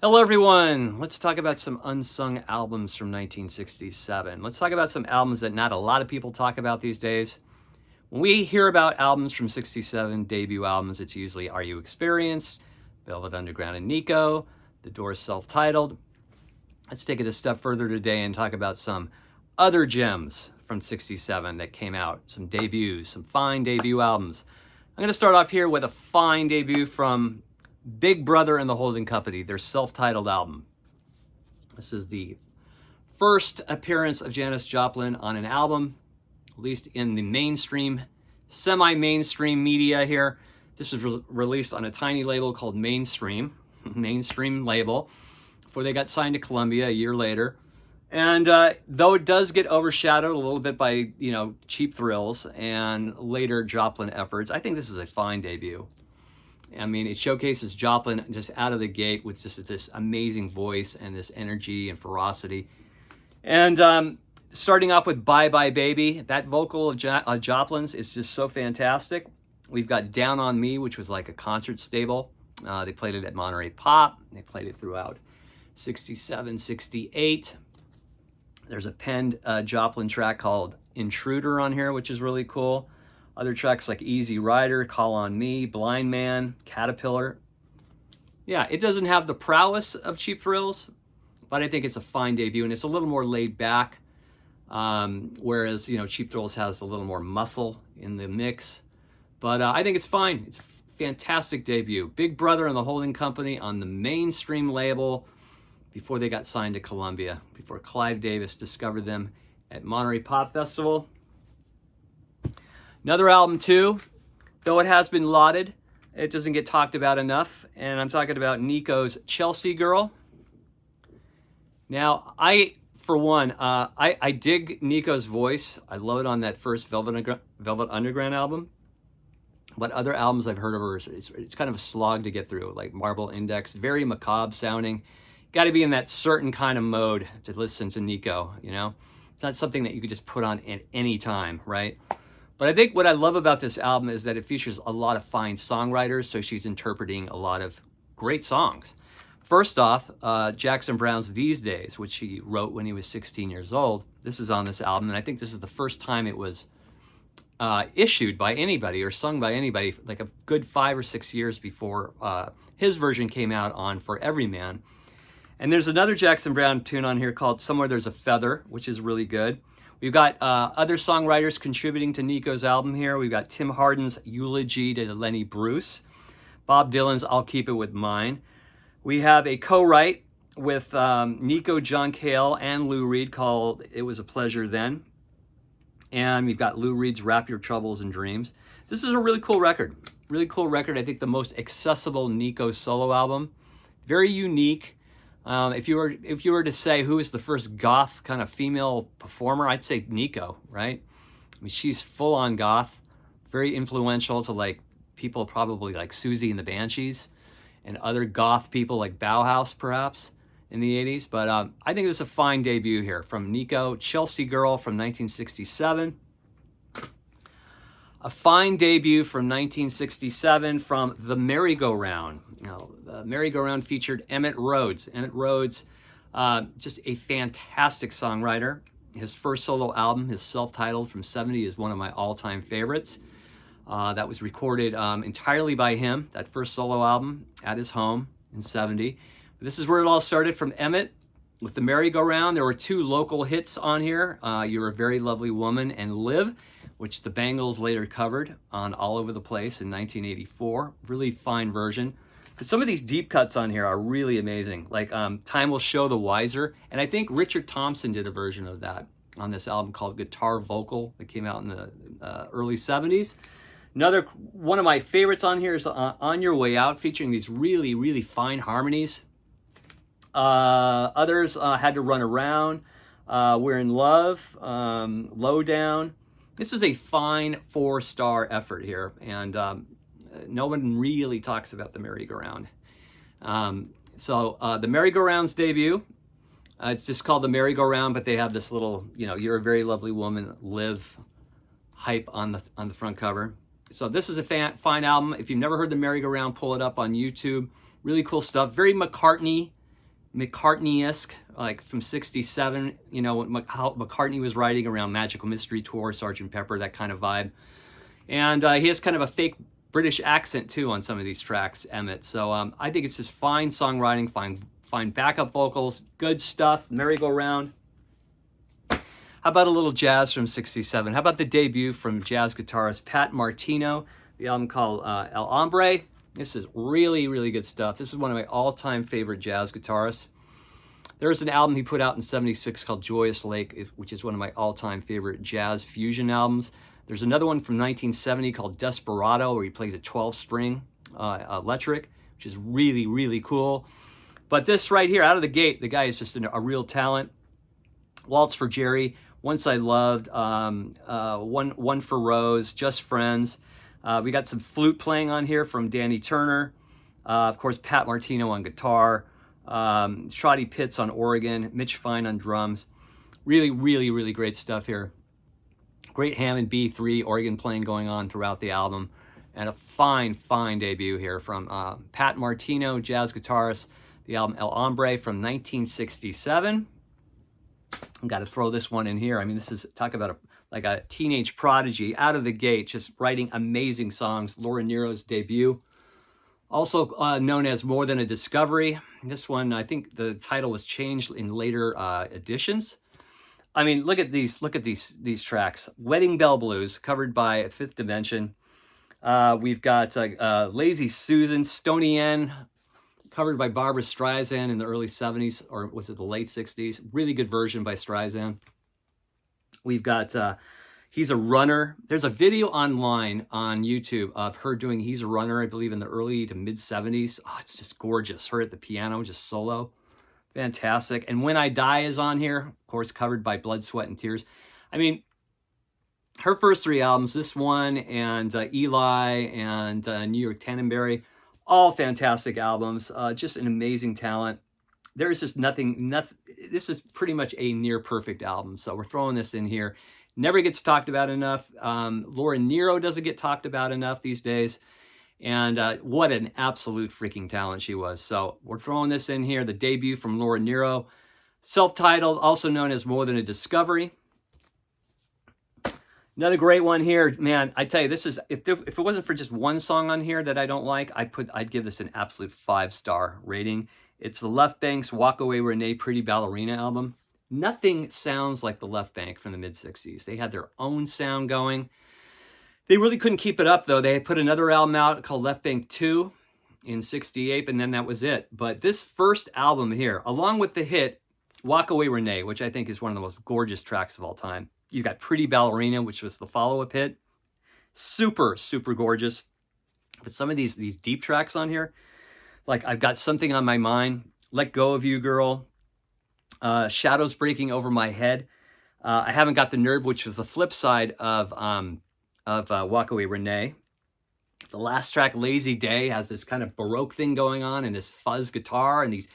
Hello everyone, let's talk about some unsung albums from 1967. Let's talk about some albums that not a lot of people talk about these days. When we hear about albums from 67, debut albums, it's usually Are You Experienced, Velvet Underground and Nico, The Doors self-titled. Let's take it a step further today and talk about some other gems from 67 that came out, some debuts, some fine debut albums. I'm going to start off here with a fine debut from Big Brother and the Holding Company, their self-titled album. This is the first appearance of Janis Joplin on an album, at least in the mainstream, semi-mainstream media here. This was released on a tiny label called Mainstream label, before they got signed to Columbia a year later. And though it does get overshadowed a little bit by, Cheap Thrills and later Joplin efforts, I think this is a fine debut. I mean, it showcases Joplin just out of the gate with just this amazing voice and this energy and ferocity. And starting off with Bye Bye Baby, that vocal of Joplin's is just so fantastic. We've got Down on Me, which was like a concert staple. They played it at Monterey Pop. They played it throughout 67, 68. There's a penned Joplin track called Intruder on here, which is really cool. Other tracks like Easy Rider, Call on Me, Blind Man, Caterpillar. Yeah, it doesn't have the prowess of Cheap Thrills, but I think it's a fine debut, and it's a little more laid back, whereas, Cheap Thrills has a little more muscle in the mix. But I think it's fine. It's a fantastic debut. Big Brother and the Holding Company on the mainstream label before they got signed to Columbia, before Clive Davis discovered them at Monterey Pop Festival. Another album too, though it has been lauded, it doesn't get talked about enough, and I'm talking about Nico's Chelsea Girl. Now, for one, I dig Nico's voice. I love it on that first Velvet Underground album. But other albums I've heard of hers, it's kind of a slog to get through, like Marble Index, very macabre sounding. Got to be in that certain kind of mode to listen to Nico, It's not something that you could just put on at any time, right? But I think what I love about this album is that it features a lot of fine songwriters, so she's interpreting a lot of great songs. First off, Jackson Browne's These Days, which he wrote when he was 16 years old. This is on this album, and I think this is the first time it was issued by anybody or sung by anybody, like a good 5 or 6 years before his version came out on For Every Man. And there's another Jackson Browne tune on here called Somewhere There's a Feather, which is really good. We've got other songwriters contributing to Nico's album here. We've got Tim Hardin's Eulogy to Lenny Bruce, Bob Dylan's I'll Keep It With Mine. We have a co-write with Nico, John Cale, and Lou Reed called It Was a Pleasure Then. And we've got Lou Reed's Wrap Your Troubles in Dreams. This is a really cool record. Really cool record. I think the most accessible Nico solo album. Very unique. If you were to say who is the first goth kind of female performer, I'd say Nico, right? I mean, she's full on goth, very influential to like people probably like Susie and the Banshees and other goth people like Bauhaus perhaps in the 80s. But I think it was a fine debut here from Nico, Chelsea Girl from 1967. A fine debut from 1967 from The Merry-Go-Round. The Merry-Go-Round featured Emmett Rhodes. Emmett Rhodes, just a fantastic songwriter. His first solo album, his self-titled from 70, is one of my all-time favorites. That was recorded entirely by him, that first solo album, at his home in 70. But this is where it all started from Emmett with The Merry-Go-Round. There were 2 local hits on here, You're a Very Lovely Woman and Live, which the Bangles later covered on All Over the Place in 1984. Really fine version. But some of these deep cuts on here are really amazing. Like Time Will Show the Wiser. And I think Richard Thompson did a version of that on this album called Guitar Vocal that came out in the early 70s. Another one of my favorites on here is On Your Way Out, featuring these really, really fine harmonies. Others Had to Run Around, We're in Love, Low Down. This is a fine 4-star effort here, and no one really talks about The Merry-Go-Round. So The Merry-Go-Round's debut, it's just called The Merry-Go-Round, but they have this little, You're a Very Lovely Woman, Live hype on the front cover. So this is a fine album. If you've never heard The Merry-Go-Round, pull it up on YouTube. Really cool stuff. Very McCartney McCartney-esque, like from 67, you know, how McCartney was writing around Magical Mystery Tour, Sgt. Pepper, that kind of vibe. And he has kind of a fake British accent too on some of these tracks, Emmett. So I think it's just fine songwriting, fine backup vocals, good stuff, merry-go-round. How about a little jazz from 67? How about the debut from jazz guitarist Pat Martino, the album called El Hombre? This is really, really good stuff. This is one of my all-time favorite jazz guitarists. There's an album he put out in 76 called Joyous Lake, which is one of my all-time favorite jazz fusion albums. There's another one from 1970 called Desperado, where he plays a 12-string electric, which is really, really cool. But this right here, out of the gate, the guy is just a real talent. Waltz for Jerry, Once I Loved, One for Rose, Just Friends. We got some flute playing on here from Danny Turner. Of course, Pat Martino on guitar. Shoddy Pitts on organ. Mitch Fine on drums. Really, really, really great stuff here. Great Hammond B3 organ playing going on throughout the album. And a fine, fine debut here from Pat Martino, jazz guitarist. The album El Hombre from 1967. I've got to throw this one in here. I mean, this is, talk about like a teenage prodigy out of the gate, just writing amazing songs. Laura Nyro's debut. Also known as More Than a Discovery. This one, I think the title was changed in later editions. I mean, look at these tracks. Wedding Bell Blues, covered by Fifth Dimension. We've got Lazy Susan, Stony N, covered by Barbra Streisand in the early 70s, or was it the late 60s? Really good version by Streisand. We've got He's a Runner. There's a video online on YouTube of her doing He's a Runner, I believe in the early to mid 70s. Oh, it's just gorgeous. Her at the piano, just solo. Fantastic. And When I Die is on here, of course, covered by Blood, Sweat, and Tears. I mean, her first three albums, this one and Eli and New York Tannenberry, all fantastic albums. Just an amazing talent. There's just nothing. This is pretty much a near perfect album. So we're throwing this in here. Never gets talked about enough. Laura Nyro doesn't get talked about enough these days. And what an absolute freaking talent she was. So we're throwing this in here. The debut from Laura Nyro. Self-titled, also known as More Than a Discovery. Another great one here. Man, I tell you, this is, if it wasn't for just one song on here that I don't like, I'd give this an absolute 5-star rating. It's the Left Bank's Walk Away Renee Pretty Ballerina album. Nothing sounds like the Left Banke from the mid-60s. They had their own sound going. They really couldn't keep it up, though. They put another album out called Left Banke 2 in 68, and then that was it. But this first album here, along with the hit Walk Away Renee, which I think is one of the most gorgeous tracks of all time. You got Pretty Ballerina, which was the follow-up hit. Super, super gorgeous. But some of these deep tracks on here, like I've Got Something on My Mind, Let Go of You, Girl, Shadows Breaking Over My Head. I Haven't Got the Nerve, which was the flip side of Walk Away Renee. The last track, Lazy Day, has this kind of Baroque thing going on and this fuzz guitar and these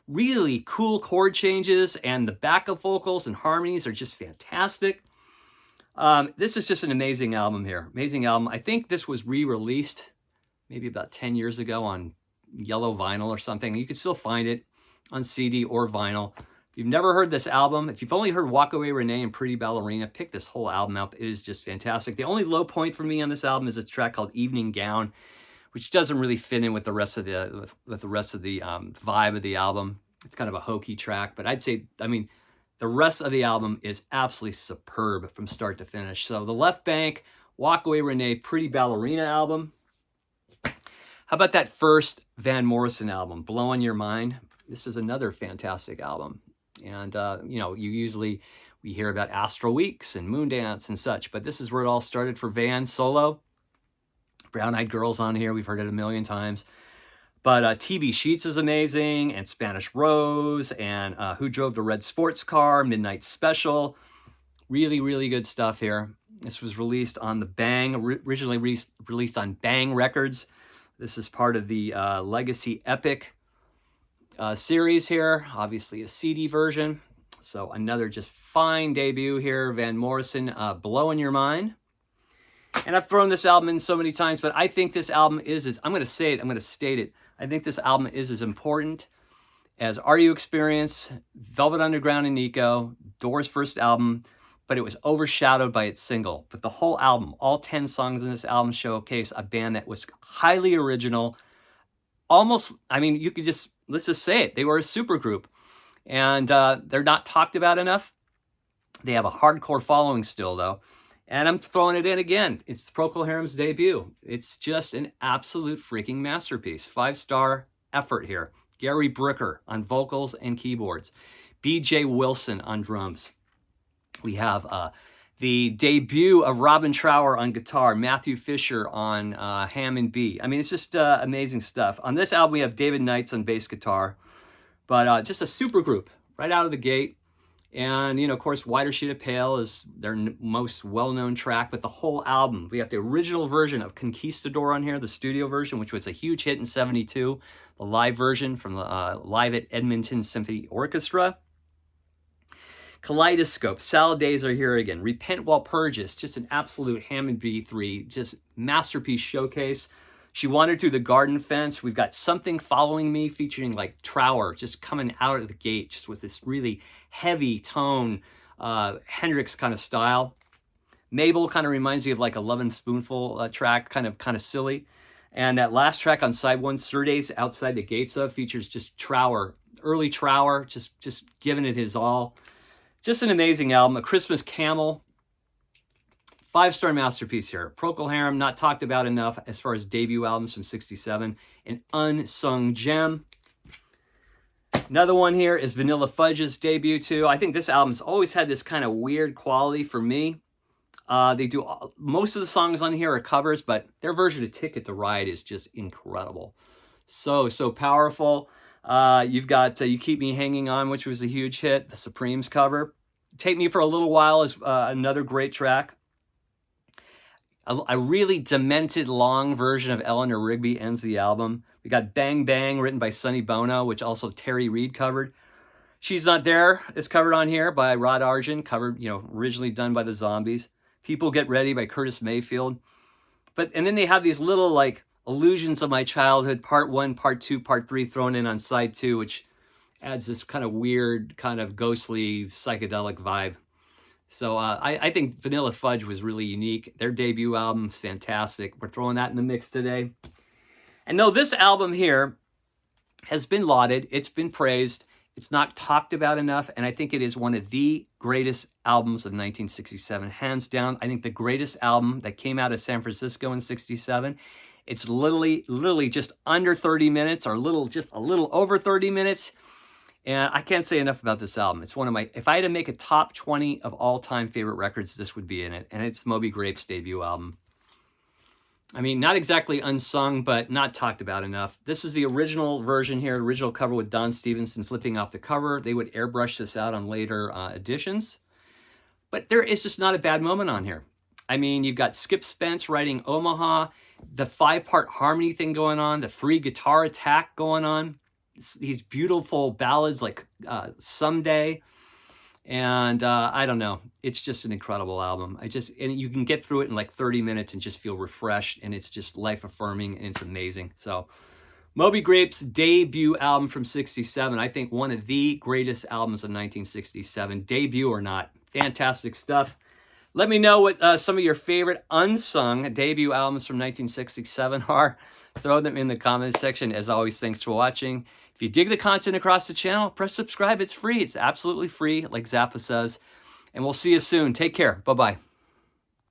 really cool chord changes, and the backup vocals and harmonies are just fantastic. This is just an amazing album here. Amazing album. I think this was re-released maybe about 10 years ago on yellow vinyl or something. You can still find it on CD or vinyl. If you've never heard this album, if you've only heard Walk Away Renee and Pretty Ballerina, pick this whole album up. It is just fantastic. The only low point for me on this album is a track called Evening Gown, which doesn't really fit in with the rest of the vibe of the album. It's kind of a hokey track, but I'd say, I mean, the rest of the album is absolutely superb from start to finish. So the Left Banke, Walk Away Renee, Pretty Ballerina album. How about that first Van Morrison album, Blow on Your Mind? This is another fantastic album. And, you know, we hear about Astral Weeks and Moondance and such, but this is where it all started for Van solo. Brown Eyed Girl's on here. We've heard it a million times. But TB Sheets is amazing, and Spanish Rose, and Who Drove the Red Sports Car, Midnight Special. Really, really good stuff here. This was released on the Bang, originally released on Bang Records. This is part of the Legacy Epic series here. Obviously a CD version. So another just fine debut here. Van Morrison, Blowing Your Mind. And I've thrown this album in so many times, but I think this album is, I'm going to say it, I'm going to state it. I think this album is as important as Are You Experience, Velvet Underground and Nico, Doors' first album, but it was overshadowed by its single. But the whole album, all 10 songs in this album showcase a band that was highly original. Almost, I mean, you could just, let's just say it, they were a supergroup. And they're not talked about enough. They have a hardcore following still, though. And I'm throwing it in again. It's Procol Harum's debut. It's just an absolute freaking masterpiece. 5-star effort here. Gary Brooker on vocals and keyboards. B.J. Wilson on drums. We have the debut of Robin Trower on guitar. Matthew Fisher on Hammond B. I mean, it's just amazing stuff. On this album, we have David Knights on bass guitar. But just a super group right out of the gate. And, you know, of course, Wider Shade of Pale is their most well-known track. But the whole album, we have the original version of Conquistador on here, the studio version, which was a huge hit in '72. The live version from the Live at Edmonton Symphony Orchestra. Kaleidoscope, Salad Days Are Here Again. Repent While Purges, just an absolute Hammond B3, just masterpiece showcase. She Wandered Through the Garden Fence. We've got Something Following Me featuring like Trower just coming out of the gate just with this really heavy tone, Hendrix kind of style. Mabel kind of reminds me of like a Lovin' Spoonful track, kind of silly. And that last track on side 1, Surdays Outside the Gates Of, features just Trower, early Trower, just giving it his all. Just an amazing album. A Christmas Camel. 5-star masterpiece here. Procol Harum, not talked about enough as far as debut albums from '67. An unsung gem. Another one here is Vanilla Fudge's debut too. I think this album's always had this kind of weird quality for me. They do most of the songs on here are covers, but their version of Ticket to Ride is just incredible. So powerful. You've got You Keep Me Hanging On, which was a huge hit. The Supremes cover. Take Me for a Little While is another great track. A really demented long version of Eleanor Rigby ends the album. We got Bang Bang, written by Sonny Bono, which also Terry Reid covered. She's Not There is covered on here by Rod Argent, covered, you know, originally done by the Zombies. People Get Ready by Curtis Mayfield. And then they have these little like allusions of my childhood, part 1, part 2, part 3 thrown in on side 2, which adds this kind of weird, kind of ghostly, psychedelic vibe. So I think Vanilla Fudge was really unique. Their debut album's fantastic. We're throwing that in the mix today. And though this album here has been lauded, it's been praised, it's not talked about enough, and I think it is one of the greatest albums of 1967, hands down. I think the greatest album that came out of San Francisco in '67. It's literally just under 30 minutes, or just a little over 30 minutes. And I can't say enough about this album. It's one of my, if I had to make a top 20 of all-time favorite records, this would be in it. And it's Moby Grape's debut album. I mean, not exactly unsung, but not talked about enough. This is the original version here, original cover with Don Stevenson flipping off the cover. They would airbrush this out on later editions. But there is just not a bad moment on here. I mean, you've got Skip Spence writing Omaha, the 5-part harmony thing going on, the 3 guitar attack going on. These beautiful ballads like Someday, and I don't know, it's just an incredible album. And you can get through it in like 30 minutes and just feel refreshed, and it's just life affirming, and it's amazing. So Moby Grape's debut album from '67, I think one of the greatest albums of 1967, debut or not. Fantastic stuff. Let me know what some of your favorite unsung debut albums from 1967 are. Throw them in the comments section. As always, thanks for watching. If you dig the content across the channel, press subscribe. It's free. It's absolutely free, like Zappa says. And we'll see you soon. Take care. Bye-bye.